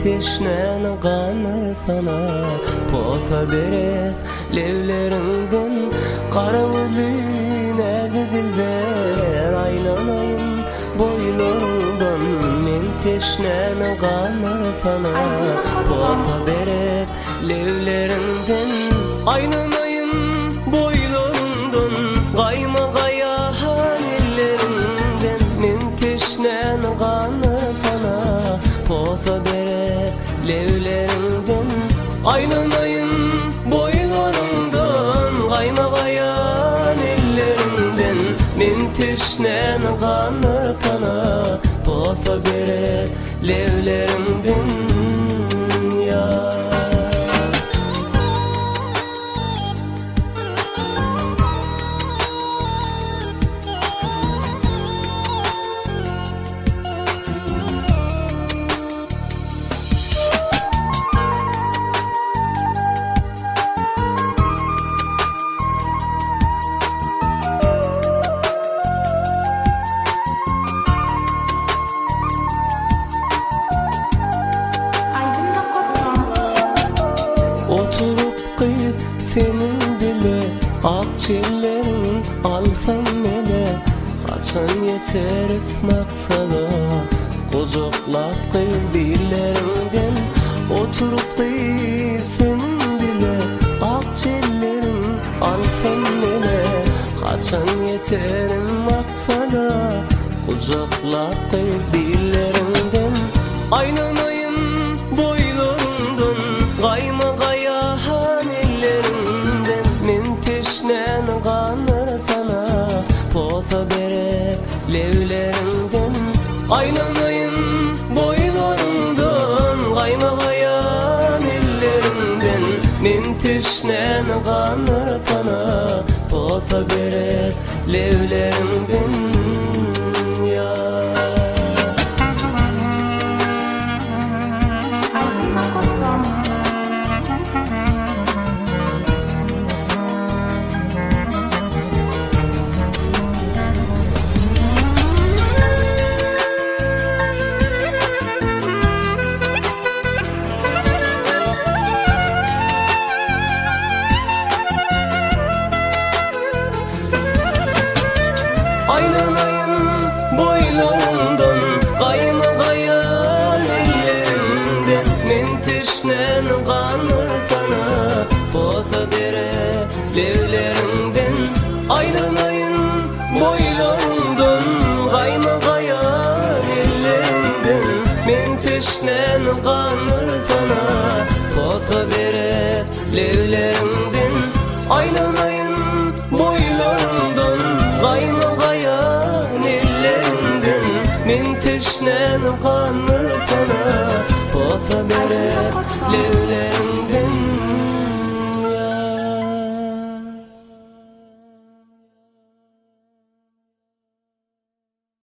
teşnen kanır sana. Posa bere levlerinden karavulun evi dilber. Aylanayın boynundan men teşnen kanır sana. Posa bere levlerinden aylanayın boynundan kayma kayahan ellerinden men teşnen kanır sana. Posa bere levlerinden aylanayın boylarından kayma kayan ellerinden men teşnen kanır sana. Posa bere levlerinden ya. Oturup kıyıp senin bile akçelerin alsam mele. Kaçan yeter maksadı kocaklap kıyıp dillerinden. Oturup kıyıp senin bile akçelerin alsam mele. Kaçan yeter maksadı kocaklap kıyıp dillerinden. Aylanayın boylarından kayma kayahan ellerinden men teşnen kanır sana. Posa bere levlerinden aylanayın boylarından kayma kayahan ellerinden men teşnen kanır sana. Posa bere levlerinden ya. Aylanayın boylarından kayma kayan ellerinden men teşnen kanır sana. Posa bere levlerinden aylanayın boylarından kayma kayan ellerinden men teşnen kanır sana. Posa bere levlerinden aylanayın boylarından kayma kayan ellerinden men teşnen kanır sana. Posa bere levlerinden